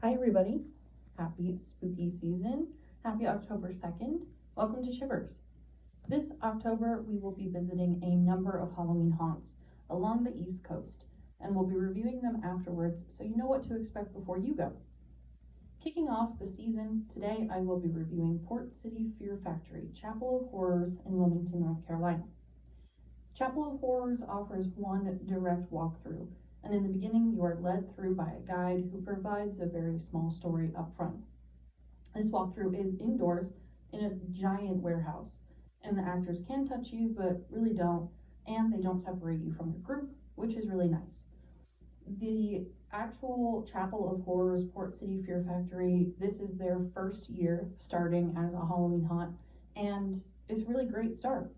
Hi everybody, happy spooky season, happy October 2nd, welcome to Shivers. This October we will be visiting a number of Halloween haunts along the East Coast, and we'll be reviewing them afterwards so you know what to expect before you go. Kicking off the season, today I will be reviewing Port City Fear Factory, Chapel of Horrors in Wilmington, North Carolina. Chapel of Horrors offers one direct walkthrough, and in the beginning you are led through by a guide who provides a very small story up front. This walkthrough is indoors in a giant warehouse, and the actors can touch you but really don't, and they don't separate you from your group, which is really nice. The actual Chapel of Horrors Port City Fear Factory, this is their first year starting as a Halloween haunt, and it's a really great start.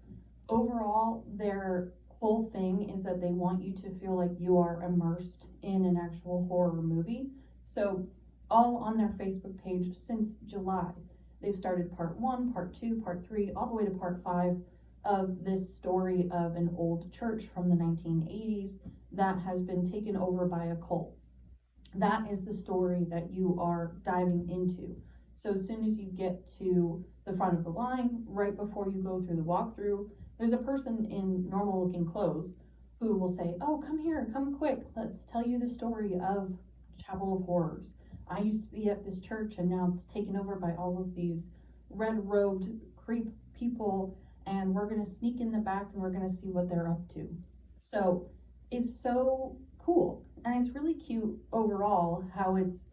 Overall, their whole thing is that they want you to feel like you are immersed in an actual horror movie. So all on their Facebook page since July, they've started part 1, part 2, part 3, all the way to part 5 of this story of an old church from the 1980s that has been taken over by a cult. That is the story that you are diving into. So as soon as you get to the front of the line, right before you go through the walkthrough, there's a person in normal looking clothes who will say, "Oh, come here, come quick, let's tell you the story of Chapel of Horrors. I used to be at this church and now it's taken over by all of these red robed creep people, and we're gonna sneak in the back and we're gonna see what they're up to." So it's so cool, and it's really cute overall how it's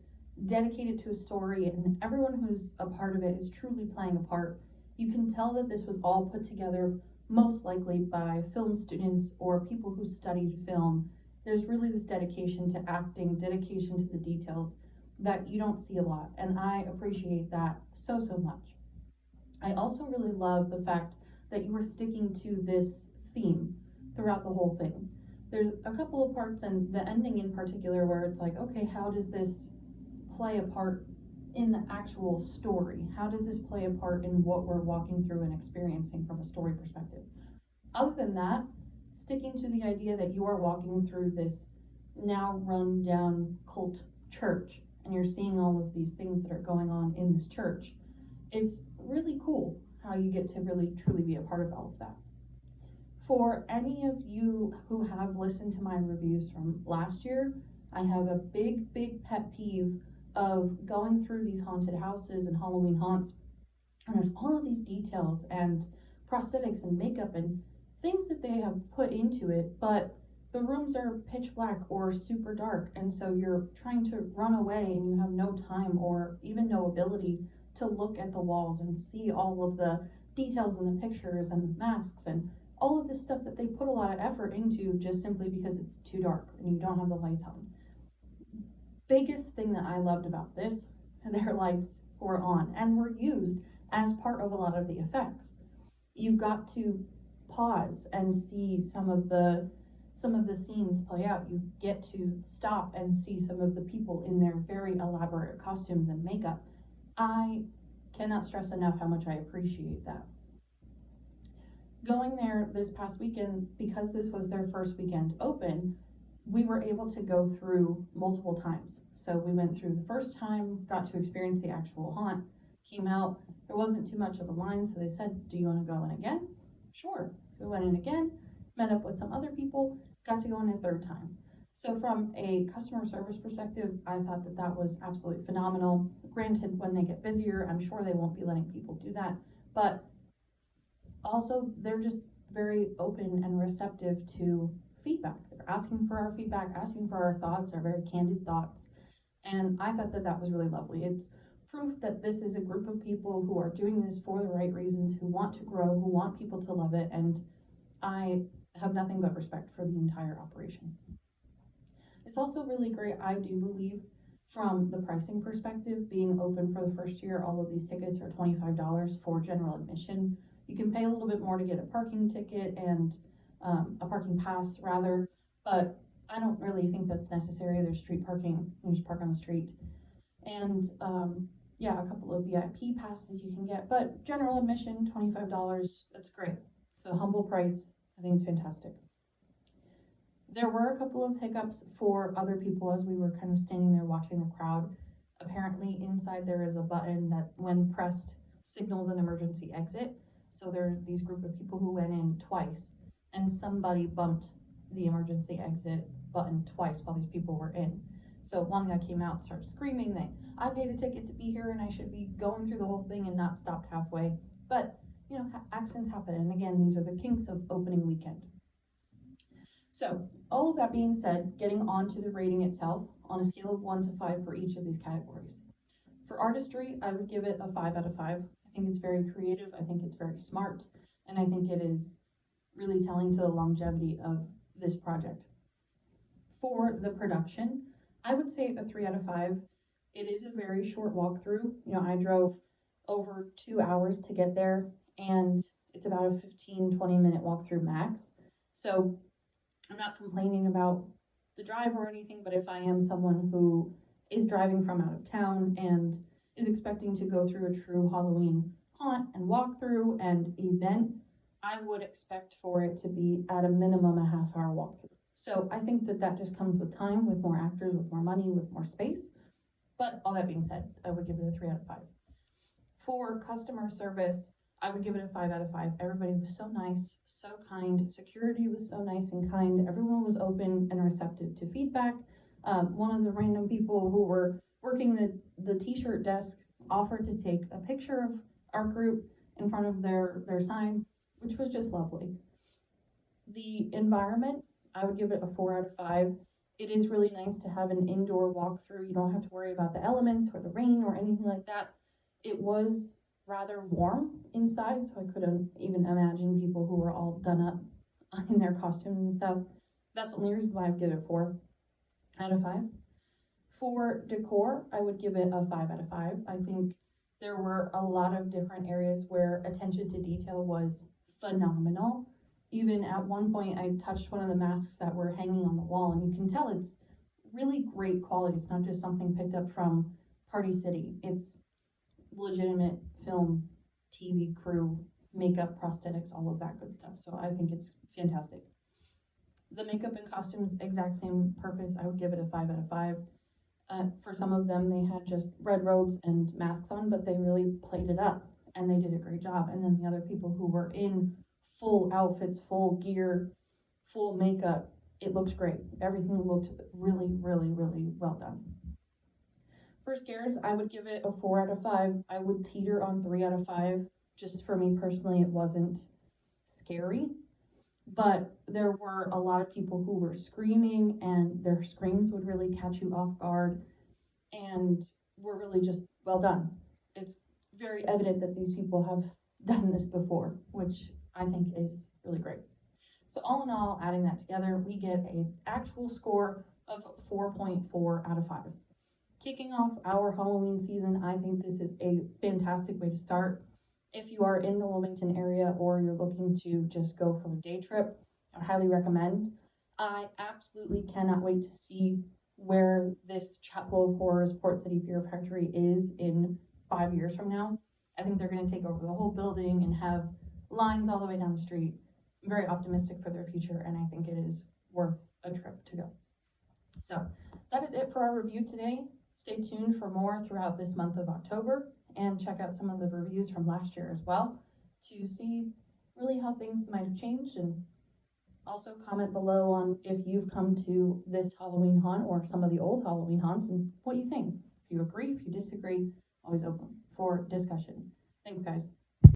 dedicated to a story, and everyone who's a part of it is truly playing a part. You can tell that this was all put together most likely by film students or people who studied film. There's really this dedication to acting, dedication to the details that you don't see a lot, and I appreciate that so much. I also really love the fact that you are sticking to this theme throughout the whole thing. There's a couple of parts, and the ending in particular, where it's like, okay, how does this play a part in the actual story? How does this play a part in what we're walking through and experiencing from a story perspective? Other than that, sticking to the idea that you are walking through this now run down cult church, and you're seeing all of these things that are going on in this church. It's really cool how you get to really truly be a part of all of that. For any of you who have listened to my reviews from last year, I have a big pet peeve of going through these haunted houses and Halloween haunts, and there's all of these details and prosthetics and makeup and things that they have put into it, but the rooms are pitch black or super dark, and so you're trying to run away and you have no time or even no ability to look at the walls and see all of the details in the pictures and the masks and all of this stuff that they put a lot of effort into just simply because it's too dark and you don't have the lights on. Biggest thing that I loved about this, their lights were on and were used as part of a lot of the effects. You got to pause and see some of the scenes play out. You get to stop and see some of the people in their very elaborate costumes and makeup. I cannot stress enough how much I appreciate that. Going there this past weekend, because this was their first weekend open, we were able to go through multiple times. So we went through the first time, got to experience the actual haunt, came out, there wasn't too much of a line, so they said, "Do you want to go in again?" Sure. We went in again, met up with some other people, got to go in a third time. So from a customer service perspective, I thought that that was absolutely phenomenal. Granted, when they get busier, I'm sure they won't be letting people do that, but also they're just very open and receptive to feedback. They're asking for our feedback, asking for our thoughts, our very candid thoughts. And I thought that that was really lovely. It's proof that this is a group of people who are doing this for the right reasons, who want to grow, who want people to love it, and I have nothing but respect for the entire operation. It's also really great, I do believe, from the pricing perspective, being open for the first year. All of these tickets are $25 for general admission. You can pay a little bit more to get a parking ticket and a parking pass rather, but I don't really think that's necessary. There's street parking, you just park on the street. And yeah, a couple of VIP passes you can get, but general admission, $25, that's great. So humble price, I think it's fantastic. There were a couple of hiccups for other people as we were kind of standing there watching the crowd. Apparently inside there is a button that when pressed signals an emergency exit. So there are these group of people who went in twice and somebody bumped the emergency exit button twice while these people were in. So one guy came out and started screaming that I paid a ticket to be here and I should be going through the whole thing and not stopped halfway. But, you know, accidents happen. And again, these are the kinks of opening weekend. So all of that being said, getting on to the rating itself on a scale of 1 to 5 for each of these categories. For artistry, I would give it a 5 out of 5. I think it's very creative, I think it's very smart, and I think it is really telling to the longevity of this project. For the production, I would say a 3 out of 5. It is a very short walkthrough. You know, I drove over 2 hours to get there, and it's about a 15-20 minute walkthrough max. So I'm not complaining about the drive or anything, but if I am someone who is driving from out of town and is expecting to go through a true Halloween haunt and walkthrough and event, I would expect for it to be at a minimum a half-hour walkthrough. So I think that that just comes with time, with more actors, with more money, with more space. But all that being said, I would give it a 3 out of 5. For customer service, I would give it a 5 out of 5. Everybody was so nice, so kind. Security was so nice and kind. Everyone was open and receptive to feedback. One of the random people who were working the t-shirt desk offered to take a picture of our group in front of their sign, which was just lovely. The environment, I would give it a 4 out of 5. It is really nice to have an indoor walkthrough. You don't have to worry about the elements or the rain or anything like that. It was rather warm inside, so I couldn't even imagine people who were all done up in their costumes and stuff. That's the only reason why I'd give it 4 out of 5. For decor, I would give it a 5 out of 5. I think there were a lot of different areas where attention to detail was phenomenal. Even at one point, I touched one of the masks that were hanging on the wall, and you can tell it's really great quality. It's not just something picked up from Party City. It's legitimate film, TV crew, makeup, prosthetics, all of that good stuff. So I think it's fantastic. The makeup and costumes, exact same purpose. I would give it a 5 out of 5. For some of them, they had just red robes and masks on, but they really played it up and they did a great job. And then the other people who were in full outfits, full gear, full makeup, it looked great. Everything looked really, really, really well done. For scares, I would give it a 4 out of 5. I would teeter on 3 out of 5. Just for me personally, it wasn't scary, but there were a lot of people who were screaming and their screams would really catch you off guard and were really just well done. It's very evident that these people have done this before, which I think is really great. So all in all, adding that together, we get an actual score of 4.4 out of 5. Kicking off our Halloween season, I think this is a fantastic way to start. If you are in the Wilmington area or you're looking to just go for a day trip, I highly recommend. I absolutely cannot wait to see where this Chapel of Horrors Port City Fear Factory is in 5 years from now. I think they're going to take over the whole building and have lines all the way down the street. I'm very optimistic for their future, and I think it is worth a trip to go. So that is it for our review today. Stay tuned for more throughout this month of October and check out some of the reviews from last year as well to see really how things might have changed, and also comment below on if you've come to this Halloween haunt or some of the old Halloween haunts and what you think. If you agree, if you disagree, always open for discussion. Thanks, guys.